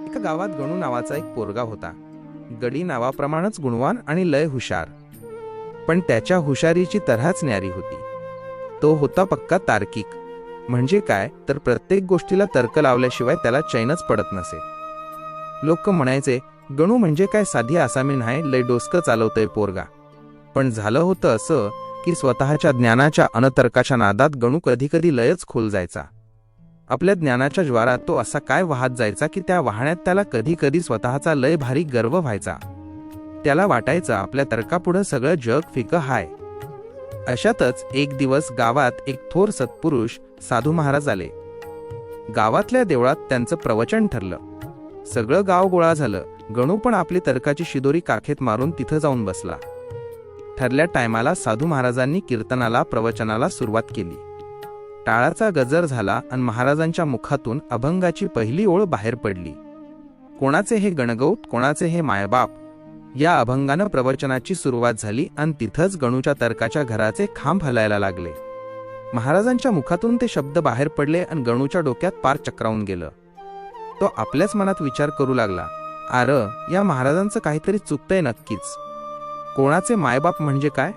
एका गावात गणू नावाचा एक पोरगा होता. गडी नावाप्रमाणेच गुणवान आणि लय हुशार. पण त्याच्या हुशारीची तऱ्हाच न्यारी होती. तो होता पक्का तार्किक. म्हणजे काय तर प्रत्येक गोष्टीला तर्क लावल्याशिवाय त्याला चैनच पडत नसे. लोक म्हणायचे, गणू म्हणजे काय साधी आसामी नाही, लय डोसकं चालवतंय पोरगा. पण झालं होतं असं की स्वतःच्या ज्ञानाच्या अनतर्काच्या नादात गणू कधी कधी लयच खोल जायचा. आपल्या ज्ञानाच्या ज्वारात तो असा काय वाहत जायचा की त्या वाहण्यात त्याला कधी कधी स्वतःचा लय भारी गर्व व्हायचा. त्याला वाटायचं आपल्या तर्कापुढं सगळं जग फिकं हाय. अशातच एक दिवस गावात एक थोर सत्पुरुष साधू महाराज आले. गावातल्या देवळात त्यांचं प्रवचन ठरलं. सगळं गाव गोळा झालं. गणू पण आपली तर्काची शिदोरी काखेत मारून तिथं जाऊन बसला. ठरल्या टायमाला साधू महाराजांनी कीर्तनाला प्रवचनाला सुरुवात केली. टाळाचा गजर झाला आणि महाराजांच्या मुखातून अभंगाची पहिली ओळ बाहेर पडली. कोणाचे हे गणगौत, कोणाचे हे मायबाप, या अभंगानं प्रवचनाची सुरुवात झाली आणि तिथंच गणूच्या तर्काच्या घराचे खांब हलायला लागले. महाराजांच्या मुखातून ते शब्द बाहेर पडले आणि गणूच्या डोक्यात पार चक्रावून गेलं. तो आपल्याच मनात विचार करू लागला, या महाराजांचं काहीतरी चुकतंय नक्कीच. कोणाचे मायबाप म्हणजे काय?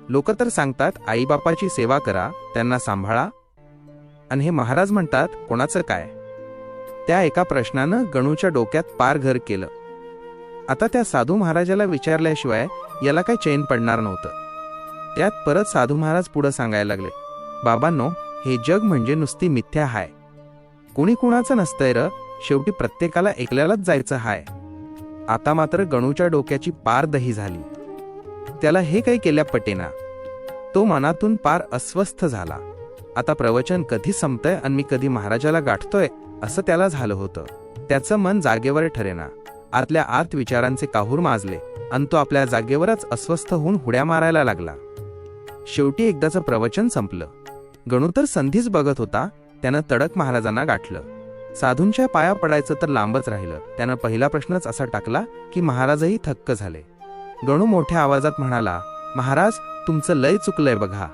लोक तर सांगतात आईबापाची सेवा करा, त्यांना सांभाळा. आणि हे महाराज म्हणतात कोणाचं काय? त्या एका प्रश्नानं गणूच्या डोक्यात पार घर केलं. आता त्या साधू महाराजाला विचारल्याशिवाय याला काही चैन पडणार नव्हतं. त्यात परत साधू महाराज पुढे सांगायला लागले, बाबांनो, हे जग म्हणजे नुसती मिथ्या हाय. कोणी कुणाचं नसतंय र, शेवटी प्रत्येकाला एकल्यालाच जायचं हाय. आता मात्र गणूच्या डोक्याची पार दही झाली. त्याला हे काही केल्या पटेना. तो मनातून पार अस्वस्थ झाला. आता प्रवचन कधी संपतंय आणि मी कधी महाराजाला गाठतोय असं त्याला झालं होतं. त्याचं मन जागेवर ठरेना. आतल्या आत विचारांचे काहूर माजले आणि तो आपल्या जागेवरच अस्वस्थ होऊन हुड्या मारायला लागला. शेवटी एकदाचं प्रवचन संपलं. गणू तर संधीच बघत होता. त्यानं तडक महाराजांना गाठलं. साधूंच्या पाया पडायचं तर लांबच राहिलं. त्यानं पहिला प्रश्नच असा टाकला की महाराजही थक्क झाले. गणू मोठ्या आवाजात म्हणाला, महाराज, तुमचं लय चुकलंय बघा.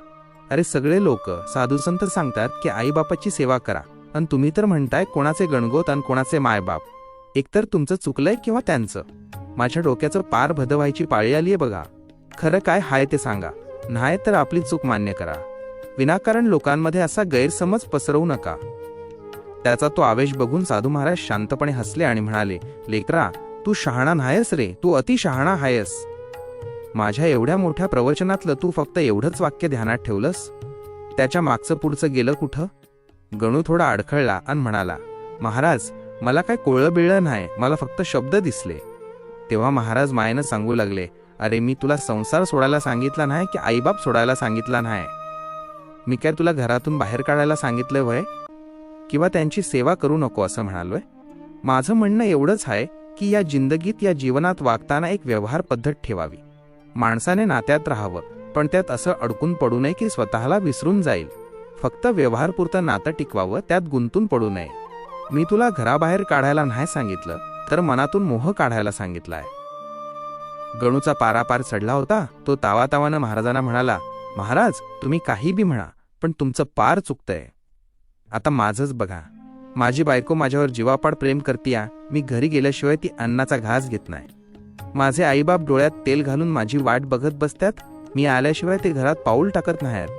अरे सगळे लोक साधू संत सांगतात की आईबापाची सेवा करा, आणि तुम्ही तर म्हणताय कोणाचे गणगोत आणि कोणाचे मायबाप. एकतर तुमचं चुकलंय किंवा त्यांचं. माझ्या डोक्याचं पार भदवायची पाळी आलीये बघा. खरं काय हाय ते सांगा, नाही तर आपली चूक मान्य करा. विनाकारण लोकांमध्ये असा गैरसमज पसरवू नका. त्याचा तो आवेश बघून साधू महाराज शांतपणे हसले आणि म्हणाले, लेकरा, तू शहाणा नाहीस रे, तू अति शहाणा आहेस. माझ्या एवढ्या मोठ्या प्रवचनातलं तू फक्त एवढंच वाक्य ध्यानात ठेवलंस? त्याच्या मागचं पुढचं गेलं कुठं? गणू थोडा अडखळला आणि म्हणाला, महाराज, मला काय कोळं बिळलं नाही, मला फक्त शब्द दिसले. तेव्हा महाराज मायेनं सांगू लागले, अरे मी तुला संसार सोडायला सांगितला नाही की आईबाप सोडायला सांगितला नाही. मी काय तुला घरातून बाहेर काढायला सांगितलं वय किंवा त्यांची सेवा करू नको असं म्हणालोय. माझं म्हणणं एवढंच आहे की या जिंदगीत, या जीवनात वागताना एक व्यवहार पद्धत ठेवावी. माणसाने नात्यात राहावं, पण त्यात असं अडकून पडू नये की स्वतःला विसरून जाईल. फक्त व्यवहारपुरतं नातं टिकवावं, त्यात गुंतून पडू नये. मी तुला घराबाहेर काढायला नाही सांगितलं, तर मनातून मोह काढायला सांगितलाय. गणूचा पारापार चढला होता. तो तावातावानं महाराजांना म्हणाला, महाराज, तुम्ही काही बी म्हणा, पण तुमचं पार चुकतंय. आता माझंच बघा. माझी बायको माझ्यावर जीवापाड प्रेम करतीया. मी घरी गेल्याशिवाय ती अन्नाचा घास घेत नाही. माझे आईबाप डोळ्यात तेल घालून माझी वाट बघत बसतात. मी आल्याशिवाय ते घरात पाऊल टाकत नाहीत.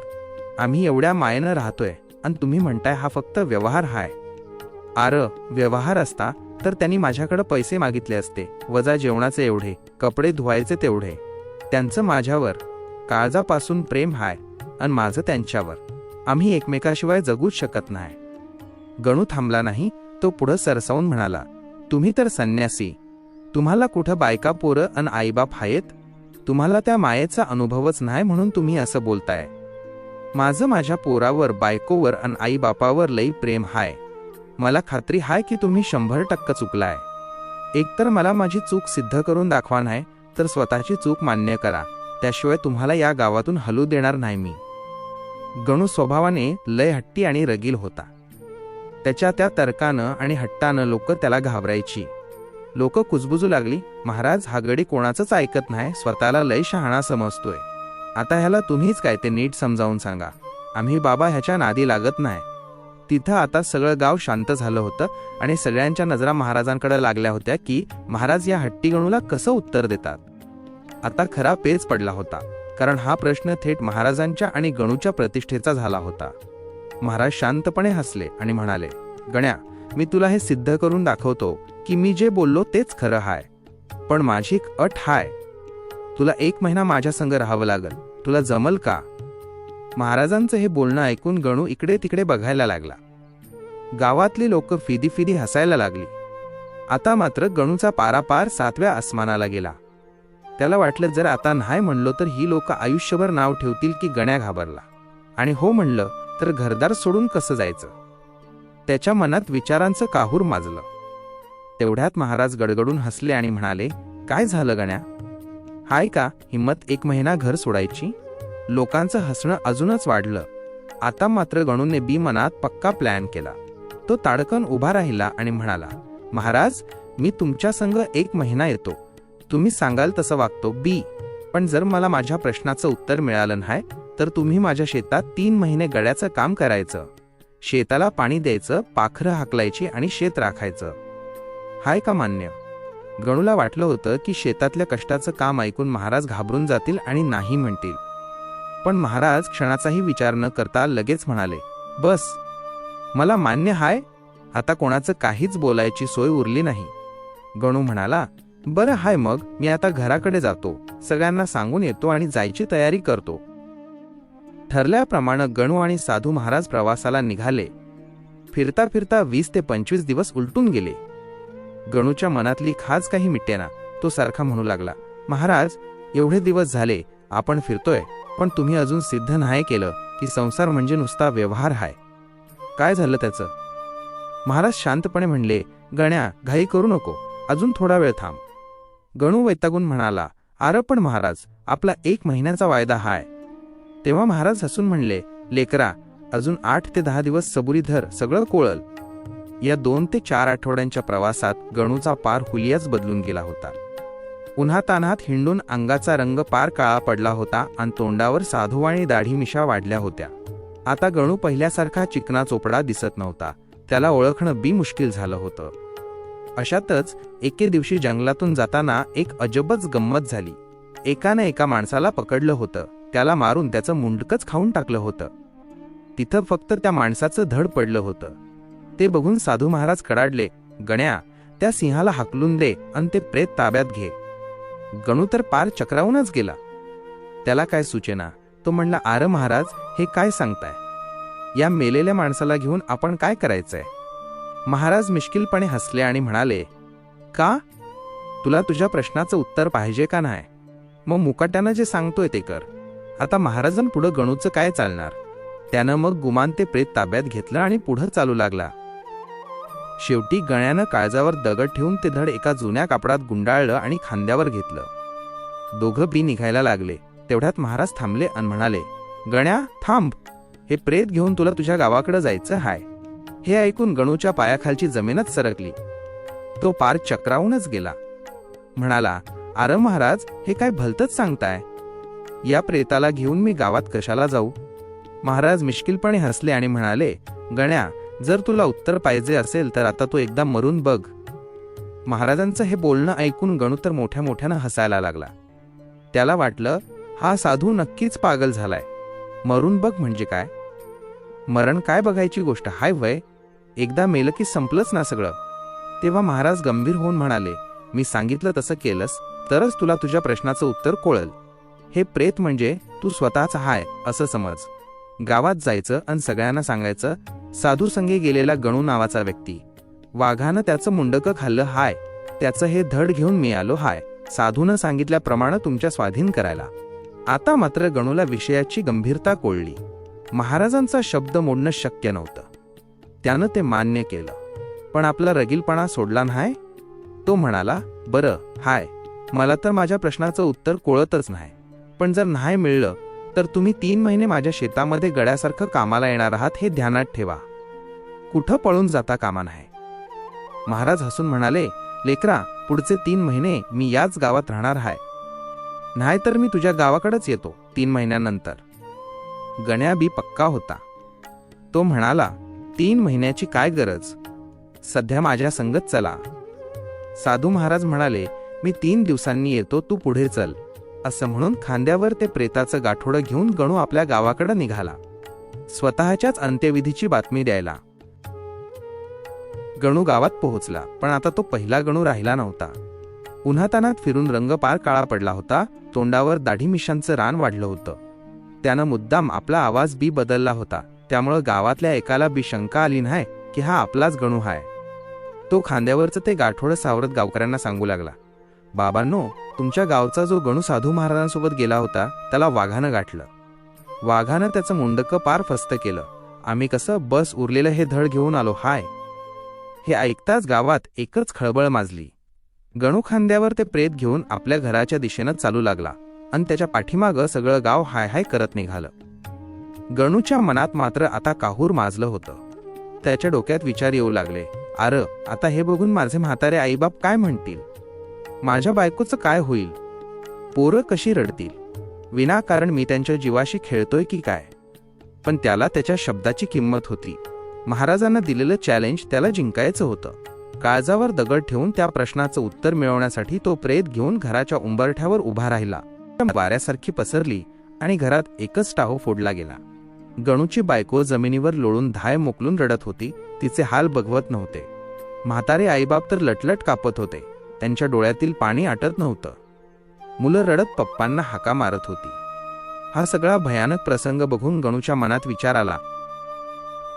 आम्ही एवढ्या मायेनं राहतोय आणि तुम्ही म्हणताय हा फक्त व्यवहार हाय. व्यवहार असता तर त्यांनी माझ्याकडे पैसे मागितले असते, वजा जेवणाचे एवढे, कपडे धुवायचे तेवढे. त्यांचं माझ्यावर काळजापासून प्रेम हाय आणि माझं त्यांच्यावर. आम्ही एकमेकाशिवाय जगूच शकत नाही. गणू थांबला नाही. तो पुढं सरसावून म्हणाला, तुम्ही तर संन्यासी. तुम्हाला कुठं बायका, पोरं आणि आईबाप आहेत? तुम्हाला त्या मायेचा अनुभवच नाही म्हणून तुम्ही असं बोलताय. माझं माझ्या पोरावर, बायकोवर आणि आईबापावर लई प्रेम हाय. मला खात्री हाय की तुम्ही 100% चुकलाय. एकतर मला माझी चूक सिद्ध करून दाखवा, नाही तर स्वतःची चूक मान्य करा. त्याशिवाय तुम्हाला या गावातून हलू देणार नाही मी. गणू स्वभावाने लय हट्टी आणि रगील होता. त्याच्या त्या तर्कानं आणि हट्टानं लोक त्याला घाबरायची. लोक कुजबुजू लागली, महाराज, हा गडी कोणाचंच ऐकत नाही, स्वतःला लय शहाणा समजतोय. आता ह्याला तुम्हीच काय ते नीट समजावून सांगा. आम्ही बाबा ह्याच्या नादी लागत नाही. तिथं आता सगळं गाव शांत झालं होतं आणि सगळ्यांच्या नजरा महाराजांकडे लागल्या होत्या की महाराज या हट्टी गणूला कसं उत्तर देतात. आता खरा पेच पडला होता, कारण हा प्रश्न थेट महाराजांच्या आणि गणूच्या प्रतिष्ठेचा झाला होता. महाराज शांतपणे हसले आणि म्हणाले, गण्या, मी तुला हे सिद्ध करून दाखवतो की मी जे बोललो तेच खरं हाय. पण माझी एक अट हाय. तुला 1 महिना माझ्या संग राहावं लागल. तुला जमल का? महाराजांचं हे बोलणं ऐकून गणू इकडे तिकडे बघायला लागला. गावातली लोक फिदी फिदी हसायला लागली. आता मात्र गणूचा पारापार 7व्या आसमानाला गेला. त्याला वाटलं जर आता नाही म्हणलो तर ही लोक आयुष्यभर नाव ठेवतील की गण्या घाबरला, आणि हो म्हणलं तर घरदार सोडून कसं जायचं. त्याच्या मनात विचारांचं काहूर माजलं. तेवढ्यात महाराज गडगडून हसले आणि म्हणाले, काय झालं गण्या? हाय का हिम्मत 1 महिना घर सोडायची? लोकांचं हसणं अजूनच वाढलं. आता मात्र गणूने बी मनात पक्का प्लॅन केला. तो ताडकन उभा राहिला आणि म्हणाला, महाराज, मी तुमच्या संग 1 महिना येतो. तुम्ही सांगाल तसं वागतो बी. पण जर मला माझ्या प्रश्नाचं उत्तर मिळालं नाही तर तुम्ही माझ्या शेतात 3 महिने गड्याचं काम करायचं. शेताला पाणी द्यायचं, पाखरं हाकलायची आणि शेत राखायचं. हाय का मान्य? गणूला वाटलं होतं की शेतातल्या कष्टाचं काम ऐकून महाराज घाबरून जातील आणि नाही म्हणतील. पण महाराज क्षणाचाही विचार न करता लगेच म्हणाले, बस, मला मान्य हाय. आता कोणाचं काहीच बोलायची सोय उरली नाही. गणू म्हणाला, बरं हाय, मग मी आता घराकडे जातो, सगळ्यांना सांगून येतो आणि जायची तयारी करतो. ठरल्याप्रमाणे गणू आणि साधू महाराज प्रवासाला निघाले. फिरता फिरता 20 ते 25 दिवस उलटून गेले. गणूच्या मनातली खाज काही मिटेना. तो सारखा म्हणू लागला, महाराज, एवढे दिवस झाले आपण फिरतोय, पण तुम्ही अजून सिद्ध नाही केलं की संसार म्हणजे नुसता व्यवहार हाय. काय झालं त्याचं? महाराज शांतपणे म्हणले, गण्या, घाई करू नको, अजून थोडा वेळ थांब. गणू वैतागून म्हणाला, अरे पण महाराज, आपला 1 महिन्याचा वायदा हाय. तेव्हा महाराज हसून म्हणले, लेकरा, अजून 8 ते 10 दिवस सबुरी धर, सगळं कोळल. या 2 ते 4 आठवड्यांच्या प्रवासात गणूचा पार हुलियाच बदलून गेला होता. उन्हातान्हात हिंडून अंगाचा रंग पार काळा पडला होता आणि तोंडावर साधू आणि दाढी मिशा वाढल्या होत्या. आता गणू पहिल्यासारखा चिकना चोपडा दिसत नव्हता. त्याला ओळखणं बी मुश्किल झालं होतं. अशातच एके दिवशी जंगलातून जाताना एक अजबच गंमत झाली. एकाने एका माणसाला पकडलं होतं. त्याला मारून त्याचं मुंडकच खाऊन टाकलं होतं. तिथं फक्त त्या माणसाचं धड पडलं होतं. ते बघून साधू महाराज कडाडले, गण्या, त्या सिंहाला हाकलून दे आणि ते प्रेत ताब्यात घे. गणू तर पार चक्रावूनच गेला. त्याला काय सुचेना. तो म्हणला, आरे महाराज, हे काय सांगताय? या मेलेल्या माणसाला घेऊन आपण काय करायचंय? महाराज मिश्किलपणे हसले आणि म्हणाले, का? तुला तुझ्या प्रश्नाचं उत्तर पाहिजे का नाही? मग मुकाट्यानं जे सांगतोय ते कर. आता महाराजांपुढं गणूचं काय चालणार? त्यानं मग गुमान ते प्रेत ताब्यात घेतलं आणि पुढं चालू लागला. शेवटी गण्यानं काळजावर दगड ठेवून ते धड एका जुन्या कापडात गुंडाळलं आणि खांद्यावर घेतलं. दोघं बी निघायला लागले. तेवढ्यात महाराज थांबले आणि म्हणाले, गण्या, थांब. हे प्रेत घेऊन तुला तुझ्या गावाकडे जायचं हाय. हे ऐकून गणूच्या पायाखालची जमीनच सरकली. तो पार चक्रावूनच गेला. म्हणाला, अरे महाराज, हे काय भलतच सांगताय? या प्रेताला घेऊन मी गावात कशाला जाऊ? महाराज मिश्किलपणे हसले आणि म्हणाले, गण्या, जर तुला उत्तर पाहिजे असेल तर आता तू एकदा मरून बघ. महाराजांचं हे बोलणं ऐकून गणू तर मोठ्या मोठ्यानं हसायला लागला. त्याला वाटलं, हा साधू नक्कीच पागल झालाय. मरून बघ म्हणजे काय? मरण काय बघायची गोष्ट हाय वय? एकदा मेलं की संपलंच ना सगळं. तेव्हा महाराज गंभीर होऊन म्हणाले, मी सांगितलं तसं केलंस तरच तुला तुझ्या प्रश्नाचं उत्तर कोळल. हे प्रेत म्हणजे तू स्वतःच हाय असं समज. गावात जायचं आणि सगळ्यांना सांगायचं, साधू संगे गेलेला गणू नावाचा व्यक्ती, वाघानं त्याचं मुंडकं खाल्लं हाय, त्याचं हे धड घेऊन मी आलो हाय, साधूनं सांगितल्याप्रमाणे तुमच्या स्वाधीन करायला. आता मात्र गणूला विषयाची गंभीरता कोळली. महाराजांचा शब्द मोडणं शक्य नव्हतं. त्यानं ते मान्य केलं. पण आपला रगीलपणा सोडला नाही. तो म्हणाला, बरं हाय, मला तर माझ्या प्रश्नाचं उत्तर कोळतच नाही. पण जर नाही मिळलं तर तुम्ही 3 महिने माझ्या शेतामध्ये गड्यासारखं कामाला येणार आहात हे ध्यानात ठेवा. कुठं पळून जाता कामा नाही. महाराज हसून म्हणाले, लेकरा, पुढचे 3 महिने मी याच गावात राहणार आहे. नाहीतर मी तुझ्या गावाकडेच येतो 3 महिन्यानंतर. गण्या बी पक्का होता. तो म्हणाला, 3 महिन्याची काय गरज, सध्या माझ्या संगत चला. साधू महाराज म्हणाले, मी 3 दिवसांनी येतो, तू पुढे चल. असं म्हणून खांद्यावर ते प्रेताचं गाठोडं घेऊन गणू आपल्या गावाकडे निघाला, स्वतःच्याच अंत्यविधीची बातमी द्यायला. गणू गावात पोहोचला, पण आता तो पहिला गणू राहिला नव्हता. उन्हातानात फिरून रंग पार काळा पडला होता, तोंडावर दाढी मिशांचं रान वाढलं होतं. त्यानं मुद्दाम आपला आवाज बी बदलला होता, त्यामुळं गावातल्या एकाला बी शंका आली नाही की हा आपलाच गणू हाय. तो खांद्यावरचं ते गाठोडं सावरत गावकऱ्यांना सांगू लागला, बाबांनो, तुमच्या गावचा जो गणू साधू महाराजांसोबत गेला होता त्याला वाघानं गाठलं. वाघानं त्याचं मुंडकं पार फस्त केलं. आम्ही कसं बस उरलेलं हे धड घेऊन आलो हाय. हे ऐकताच गावात एकच खळबळ माजली. गणू खांद्यावर ते प्रेत घेऊन आपल्या घराच्या दिशेनं चालू लागला आणि त्याच्या पाठीमागं सगळं गाव हाय हाय करत निघालं. गणूच्या मनात मात्र आता काहूर माजलं होतं. त्याच्या डोक्यात विचार येऊ लागले, अरे आता हे बघून माझे म्हातारे आईबाप काय म्हणतील, माझ्या बायकोचं काय होईल, पोरं कशी रडतील, विनाकारण मी त्यांच्या जीवाशी खेळतोय की काय. पण त्याला त्याच्या शब्दाची किंमत होती. महाराजांना दिलेलं चॅलेंज त्याला जिंकायचं होतं. काळजावर दगड ठेवून त्या प्रश्नाचं उत्तर मिळवण्यासाठी तो प्रेत घेऊन घराच्या उंबरठ्यावर उभा राहिला. वाऱ्यासारखी पसरली आणि घरात एकच टाहो फोडला गेला. गणूची बायको जमिनीवर लोळून धाय मोकलून रडत होती. तिचे हाल बघवत नव्हते. म्हातारे आईबाप तर लटलट कापत होते. त्यांच्या डोळ्यातील पाणी आटत नव्हतं. मुलं रडत पप्पांना हाका मारत होती. हा सगळा भयानक प्रसंग बघून गणूच्या मनात विचार आला,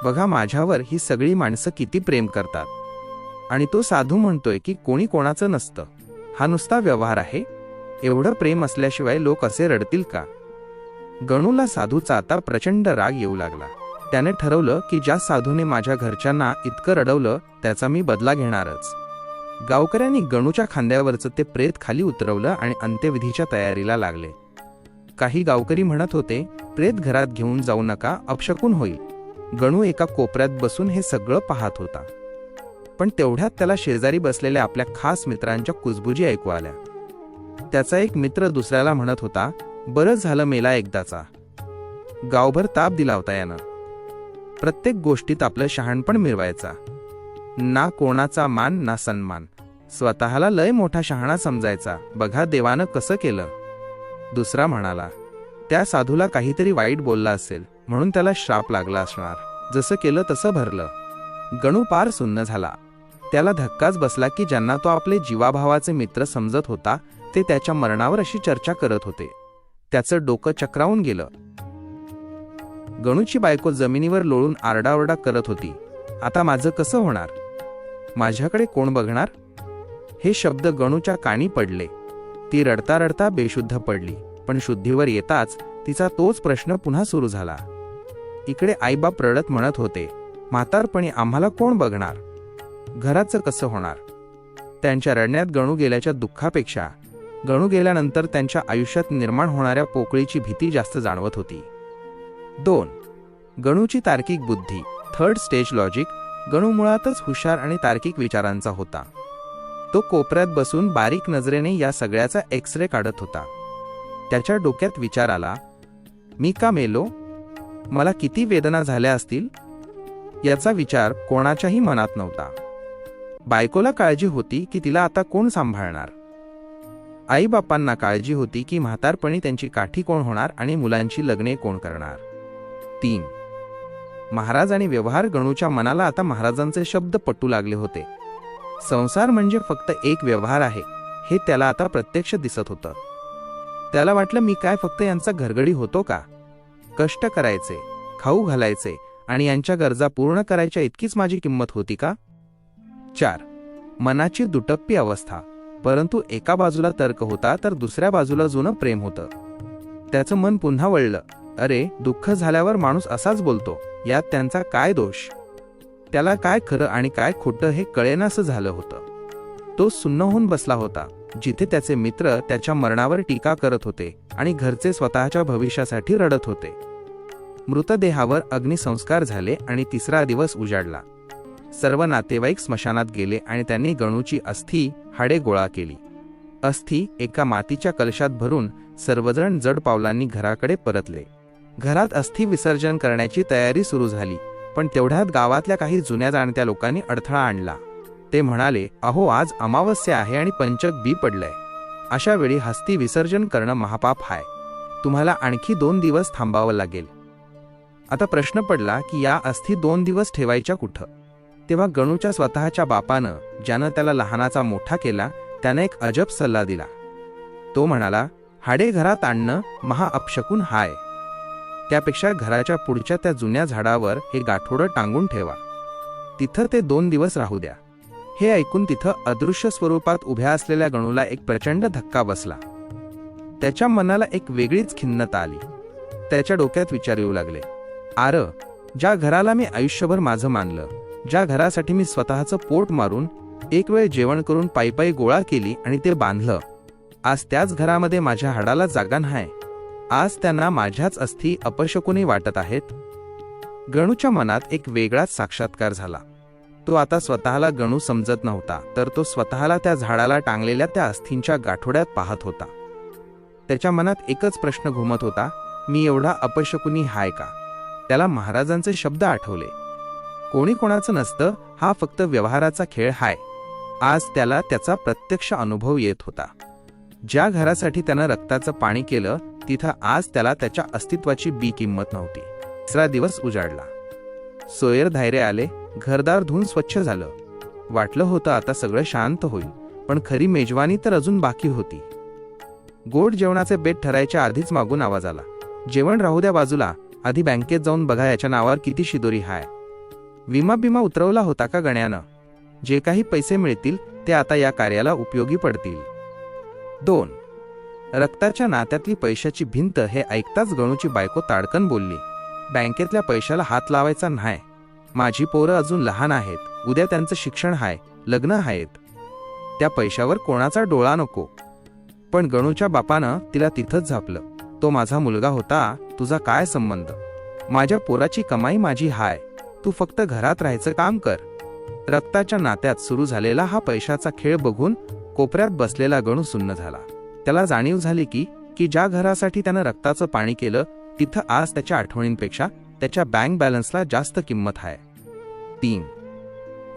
बघा माझ्यावर ही सगळी माणसं किती प्रेम करतात, आणि तो साधू म्हणतोय की कोणी कोणाचं नसतं, हा नुसता व्यवहार आहे. एवढं प्रेम असल्याशिवाय लोक असे रडतील का. गणूला साधूचा आता प्रचंड राग येऊ लागला. त्याने ठरवलं की ज्या साधूने माझ्या घरच्यांना इतकं रडवलं त्याचा मी बदला घेणारच. गावकऱ्यांनी गणूच्या खांद्यावरचं ते प्रेत खाली उतरवलं आणि अंत्यविधीच्या तयारीला लागले. काही गावकरी म्हणत होते, प्रेत घरात घेऊन जाऊ नका, अपशकुन होईल. गणू एका कोपऱ्यात बसून हे सगळं पाहत होता. पण तेवढ्यात त्याला शेजारी बसलेल्या आपल्या खास मित्रांच्या कुजबुजी ऐकू आल्या. त्याचा एक मित्र दुसऱ्याला म्हणत होता, बरं झालं मेला एकदाचा, गावभर ताप दिला होता यानं. प्रत्येक गोष्टीत आपलं शहाणपण मिरवायचा, ना कोणाचा मान ना सन्मान, स्वतःला लय मोठा शहाणा समजायचा, बघा देवानं कसं केलं. दुसरा म्हणाला, त्या साधूला काहीतरी वाईट बोलला असेल म्हणून त्याला श्राप लागला असणार, जसं केलं तसं भरलं. गणू पार सुन्न झाला. त्याला धक्काच बसला की ज्यांना तो आपले जीवाभावाचे मित्र समजत होता ते त्याच्या मरणावर अशी चर्चा करत होते. त्याचं डोकं चक्रावून गेलं. गणूची बायको जमिनीवर लोळून आरडाओरडा करत होती, आता माझं कसं होणार, माझ्याकडे कोण बघणार. हे शब्द गणूच्या कानी पडले. ती रडता रडता बेशुद्ध पडली. पण शुद्धीवर येताच तिचा तोच प्रश्न पुन्हा सुरू झाला. इकडे आईबाप रडत म्हणत होते, म्हातारपणी आम्हाला कोण बघणार, घराचं कसं होणार. त्यांच्या रडण्यात गणू गेल्याच्या दुःखापेक्षा गणू गेल्यानंतर त्यांच्या आयुष्यात निर्माण होणाऱ्या पोकळीची भीती जास्त जाणवत होती. 2. गणूची तार्किक बुद्धी. Third stage logic. गणू मुळातच हुशार आणि तार्किक विचारांचा होता. तो कोपऱ्यात बसून बारीक नजरेने या सगळ्याचा एक्सरे काढत होता. त्याच्या डोक्यात विचार आला, मी का मेलो, मला किती वेदना झाल्या असतील. याचा विचार कोणाच्याही मनात नव्हता. बायकोला काळजी होती की तिला आता कोण सांभाळणार. आईबापांना काळजी होती की म्हातारपणी त्यांची काठी कोण होणार आणि मुलांची लग्ने कोण करणार. 3. महाराज आणि व्यवहार. गणूच्या मनाला आता महाराजांचे शब्द पटू लागले होते. संसार म्हणजे फक्त एक व्यवहार आहे हे त्याला आता प्रत्यक्ष दिसत होतं. त्याला वाटलं, मी काय फक्त यांचा घरगडी होतो का, कष्ट करायचे, खाऊ घालायचे आणि यांच्या गरजा पूर्ण करायच्या इतकीच माझी किंमत होती का. 4. मनाची दुटप्पी अवस्था. परंतु एका बाजूला तर्क होता तर दुसऱ्या बाजूला जुनं प्रेम होतं. त्याचं मन पुन्हा वळलं, अरे दुःख झाल्यावर माणूस असाच बोलतो, यात त्यांचा काय दोष. त्याला काय खरं आणि काय खोटं हे कळेनासं झालं होतं. तो सुन्न होऊन बसला होता, जिथे त्याचे मित्र त्याच्या मरणावर टीका करत होते आणि घरचे स्वतःच्या भविष्यासाठी रडत होते. मृतदेहावर अग्निसंस्कार झाले आणि तिसरा दिवस उजाडला. सर्व नातेवाईक स्मशानात गेले आणि त्यांनी गणूची अस्थी हाडे गोळा केली. अस्थी एका मातीच्या कलशात भरून सर्वजण जड पावलांनी घराकडे परतले. घरात अस्थी विसर्जन करण्याची तयारी सुरू झाली. पण तेवढ्यात गावातल्या काही जुन्या जाणत्या लोकांनी अडथळा आणला. ते म्हणाले, अहो आज अमावस्या आहे आणि पंचक बी पडलंय. अशा वेळी हस्ती विसर्जन करणं महापाप आहे. तुम्हाला आणखी 2 दिवस थांबावं लागेल. आता प्रश्न पडला की या अस्थी 2 दिवस ठेवायच्या कुठं? तेव्हा गणूच्या स्वतःच्या बापानं, ज्यानं त्याला लहानाचा मोठा केला, त्यानं एक अजब सल्ला दिला. तो म्हणाला, हाडे घरात आणणं महाअपशकुन हाय. त्यापेक्षा घराच्या पुढच्या त्या जुन्या झाडावर हे गाठोडं टांगून ठेवा. तिथं ते 2 दिवस राहू द्या. हे ऐकून तिथं अदृश्य स्वरूपात उभ्या असलेल्या गणूला एक प्रचंड धक्का बसला. त्याच्या मनाला एक वेगळीच खिन्नता आली. त्याच्या डोक्यात विचार येऊ लागले, ज्या घराला मी आयुष्यभर माझं मानलं, ज्या घरासाठी मी स्वतःचं पोट मारून एक वेळ जेवण करून पायी गोळा केली आणि ते बांधलं, आज त्याच घरामध्ये माझ्या हाडाला जागा नाही. आज त्यांना माझ्याच अस्थी अपशकुनी वाटत आहेत. गणूच्या मनात एक वेगळाच साक्षात्कार झाला. तो आता स्वतःला गणू समजत नव्हता, तर तो स्वतःला त्या झाडाला टांगलेल्या त्या अस्थींच्या गाठोड्यात पाहत होता. त्याच्या मनात एकच प्रश्न घुमत होता, मी एवढा अपशकुनी हाय का? त्याला महाराजांचे शब्द आठवले, कोणी कोणाचं नसतं, हा फक्त व्यवहाराचा खेळ हाय. आज त्याला त्याचा प्रत्यक्ष अनुभव येत होता. ज्या घरासाठी त्यानं रक्ताचं पाणी केलं, तिथं आज त्याला त्याच्या अस्तित्वाची बी किंमत नव्हती. 3रा दिवस उजाडला. सोयर धायरे आले. घरदार धुवून स्वच्छ झालं. वाटलं होतं आता सगळं शांत होईल, पण खरी मेजवानी तर अजून बाकी होती. गोड जेवणाचे बेत ठरायच्या आधीच मागून आवाज आला, जेवण राहू द्या बाजूला, आधी बँकेत जाऊन बघा याच्या नावावर किती शिदोरी हाय. विमा उतरवला होता का गण्यानं? जे काही पैसे मिळतील ते आता या कार्याला उपयोगी पडतील. 2. रक्ताच्या नात्यातली पैशाची भिंत हे ऐकताच गणूची बायको ताडकन बोलली, बँकेतल्या पैशाला हात लावायचा नाही. माझी पोरं अजून लहान आहेत, उद्या त्यांचं शिक्षण हाय, लग्न आहेत. त्या पैशावर कोणाचा डोळा नको. पण गणूच्या बापानं तिला तिथंच झापलं, तो माझा मुलगा होता, तुझा काय संबंध? माझ्या पोराची कमाई माझी हाय, तू फक्त घरात राहायचं काम कर. रक्ताच्या नात्यात सुरू झालेला हा पैशाचा खेळ बघून कोपऱ्यात बसलेला गणू सुन्न झाला. त्याला जाणीव झाली की ज्या घरासाठी त्यानं रक्ताचं पाणी केलं, तिथं आज त्याच्या आठवणींपेक्षा त्याच्या बँक बॅलन्सला जास्त किंमत आहे. 3.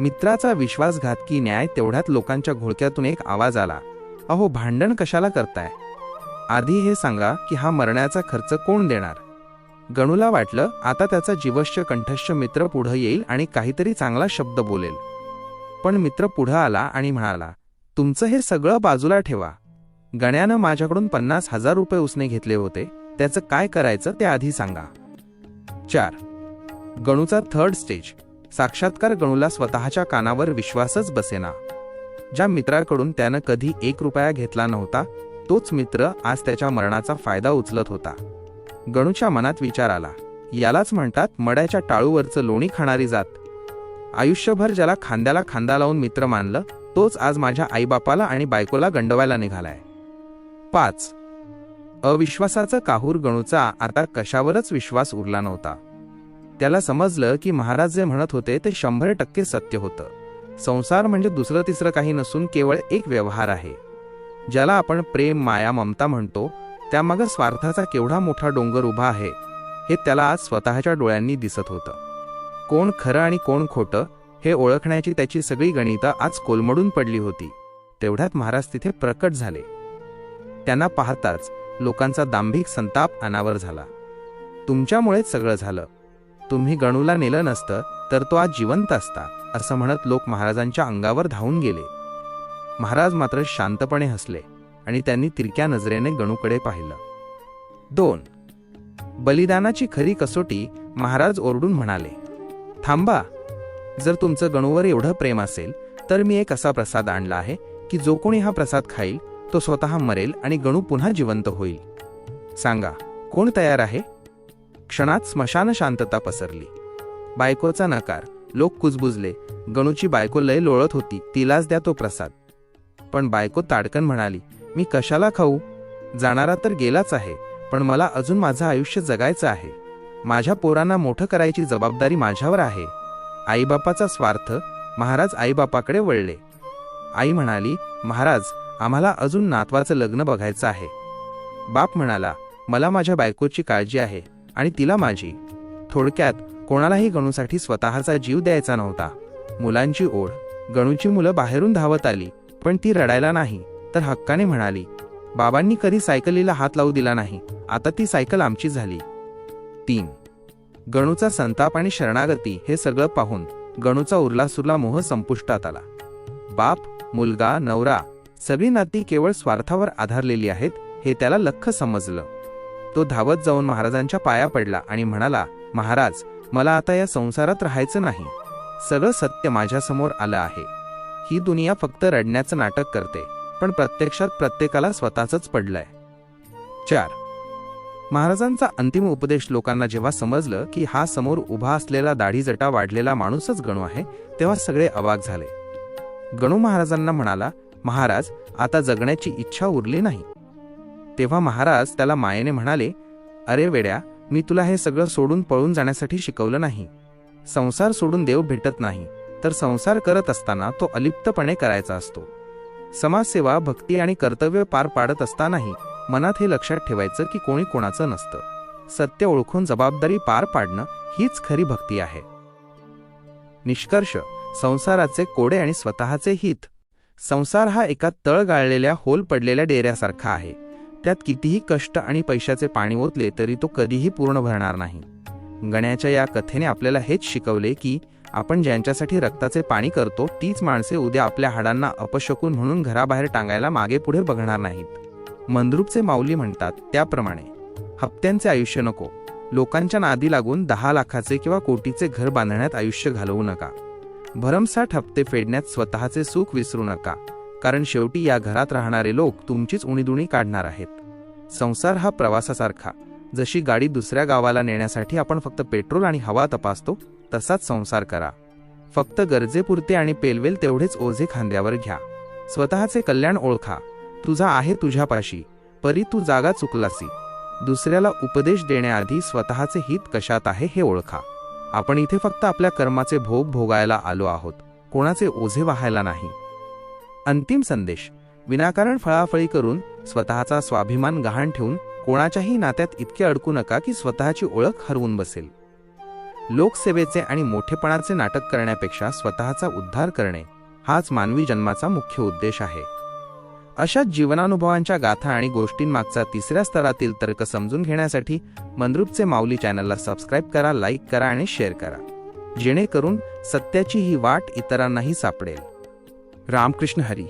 मित्राचा विश्वासघातकी न्याय. तेवढ्यात लोकांच्या घोळक्यातून एक आवाज आला, अहो भांडण कशाला करताय? आधी हे सांगा की हा मरण्याचा खर्च कोण देणार? गणूला वाटलं आता त्याचा जीवश्य कंठस्थ मित्र पुढं येईल आणि काहीतरी चांगला शब्द बोलेल. पण मित्र पुढं आला आणि म्हणाला, तुमचं हे सगळं बाजूला ठेवा. गण्यानं माझ्याकडून 50,000 रुपये उसने घेतले होते, त्याचं काय करायचं ते आधी सांगा. 4. गणूचा 3rd स्टेज. साक्षात्कार. गणूला स्वतःच्या कानावर विश्वासच बसेना. ज्या मित्राकडून त्यानं कधी 1 रुपया घेतला नव्हता, तोच मित्र आज त्याच्या मरणाचा फायदा उचलत होता. गणूच्या मनात विचार आला, यालाच म्हणतात मड्याच्या टाळूवरचं लोणी खाणारी जात. आयुष्यभर ज्याला खांद्याला खांदा लावून मित्र मानलं, तोच आज माझ्या आईबापाला आणि बायकोला गंडवायला निघालाय. 5. अविश्वासाचं काहूर. गणूचा आता कशावरच विश्वास उरला नव्हता. त्याला समजलं की महाराज जे म्हणत होते ते 100% सत्य होतं. संसार म्हणजे दुसरं तिसरं काही नसून केवळ एक व्यवहार आहे. ज्याला आपण प्रेम, माया, ममता म्हणतो, त्यामागं स्वार्थाचा केवढा मोठा डोंगर उभा आहे हे त्याला आज स्वतःच्या डोळ्यांनी दिसत होतं. कोण खरं आणि कोण खोटं हे ओळखण्याची त्याची सगळी गणितं आज कोलमडून पडली होती. तेवढ्यात महाराज तिथे प्रकट झाले. त्यांना पाहताच लोकांचा दांभिक संताप अनावर झाला. तुमच्यामुळेच सगळं झालं. तुम्ही गणूला नेलं नसतं तर तो आज जिवंत असता, असं म्हणत लोक महाराजांच्या अंगावर धावून गेले. महाराज मात्र शांतपणे हसले आणि त्यांनी तिरक्या नजरेने गणूकडे पाहिलं. 2. बलिदानाची खरी कसोटी. महाराज ओरडून म्हणाले, थांबा. जर तुमचं गणूवर एवढं प्रेम असेल तर मी एक असा प्रसाद आणला आहे की जो कोणी हा प्रसाद खाईल तो स्वतः मरेल आणि गणू पुन्हा जिवंत होईल. सांगा, कोण तयार आहे? क्षणात स्मशान शांतता पसरली. बायकोचा नकार. लोक कुजबुजले. गणूची बायको लय लोळत होती, तिलाच द्या तो प्रसाद. पण बायको ताडकन म्हणाली, मी कशाला खाऊ? जाणारा तर गेलाच आहे, पण मला अजून माझं आयुष्य जगायचं आहे. माझ्या पोरांना मोठं करायची जबाबदारी माझ्यावर आहे. आईबापाचा स्वार्थ. महाराज आईबापाकडे वळले. आई म्हणाली, महाराज, आम्हाला अजून नातवाचं लग्न बघायचं आहे. बाप म्हणाला, मला माझ्या बायकोची काळजी आहे आणि तिला माझी. थोडक्यात कोणालाही गणूसाठी स्वतःचा जीव द्यायचा नव्हता. मुलांची ओढ. गणूची मुलं बाहेरून धावत आली, पण ती रडायला नाही तर हक्काने म्हणाली, बाबांनी कधी सायकलीला हात लावू दिला नाही, आता ती सायकल आमची झाली. 3. गणूचा संताप आणि शरणागती. हे सगळं पाहून गणूचा उरलासुरला मोह संपुष्टात आला. बाप, मुलगा, नवरा सगळी नाती केवळ स्वार्थावर आधारलेली आहेत हे त्याला लख्ख समजलं. तो धावत जाऊन महाराजांच्या पाया पडला आणि म्हणाला, महाराज, मला आता या संसारात राहायचं नाही. सगळं सत्य माझ्यासमोर आलं आहे. ही दुनिया फक्त रडण्याचं नाटक करते, पण प्रत्यक्षात प्रत्येकाला स्वतःच पडलंय. 4. महाराजांचा अंतिम उपदेश लोकांना जेव्हा समजलं की हा समोर उभा असलेला दाढी जटा वाढलेला माणूसच गणू आहे, तेव्हा सगळे अवाक झाले. गणू महाराजांना म्हणाला, महाराज, आता जगण्याची इच्छा उरली नाही. तेव्हा महाराज त्याला मायेने म्हणाले, अरे वेड्या, मी तुला हे सगळं सोडून पळून जाण्यासाठी शिकवलं नाही. संसार सोडून देव भेटत नाही, तर संसार करत असताना तो अलिप्तपणे करायचा असतो. समाजसेवा, भक्ती आणि कर्तव्य पार पाडत असतानाही मनात हे लक्षात ठेवायचं की कोणी कोणाचं नसतं. सत्य ओळखून जबाबदारी पार पाडणं हीच खरी भक्ती आहे. निष्कर्ष. संसाराचे कोडे आणि स्वतःचे हित. संसार हा एका तळ गाळलेल्या होल पडलेल्या डेऱ्यासारखा आहे. त्यात कितीही कष्ट आणि पैशाचे पाणी ओतले तरी तो कधीही पूर्ण भरणार नाही. गण्याच्या या कथेने आपल्याला हेच शिकवले की आपण ज्यांच्यासाठी रक्ताचे पाणी करतो तीच माणसे उद्या आपल्या हाडांना अपशकुन म्हणून घराबाहेर टांगायला मागे पुढे बघणार नाहीत. मंद्रुपचे माऊली म्हणतात त्याप्रमाणे, हप्त्यांचे आयुष्य नको. लोकांच्या नादी लागून 10 लाखाचे किंवा कोटीचे घर बांधण्यात आयुष्य घालवू नका. भरमसाठ हप्ते फेडण्यात स्वतःचे सुख विसरू नका, कारण शेवटी या घरात राहणारे लोक तुमचीच उणीदुणी काढणार आहेत. संसार हा प्रवासासारखा. जशी गाडी दुसऱ्या गावाला नेण्यासाठी आपण फक्त पेट्रोल आणि हवा तपासतो, तसाच संसार करा. फक्त गरजेपुरते आणि पेलवेल तेवढेच ओझे खांद्यावर घ्या. स्वतःचे कल्याण ओळखा. तुझा आहे तुझ्यापाशी, परी तू जागा चुकलासी. दुसऱ्याला उपदेश देण्याआधी स्वतःचे हित कशात आहे हे ओळखा. आपण इथे फक्त आपल्या कर्माचे भोग भोगायला आलो आहोत, कोणाचे ओझे वाहायला नाही. अंतिम संदेश. विनाकारण फळाफळी करून स्वतःचा स्वाभिमान गहाण ठेवून कोणाच्याही नात्यात इतके अडकू नका की स्वतःची ओळख हरवून बसेल. लोकसेवेचे आणि मोठेपणाचे नाटक करण्यापेक्षा स्वतःचा उद्धार करणे हाच मानवी जन्माचा मुख्य उद्देश आहे. अशाच जीवनानुभवांच्या गाथा आणि गोष्टींमागचा तिसऱ्या स्तरातील तर्क समजून घेण्यासाठी मंद्रुपचे माऊली चॅनलला सबस्क्राईब करा, लाईक करा आणि शेअर करा, जेणेकरून सत्याची ही वाट इतरांनाही सापडेल. रामकृष्ण हरी.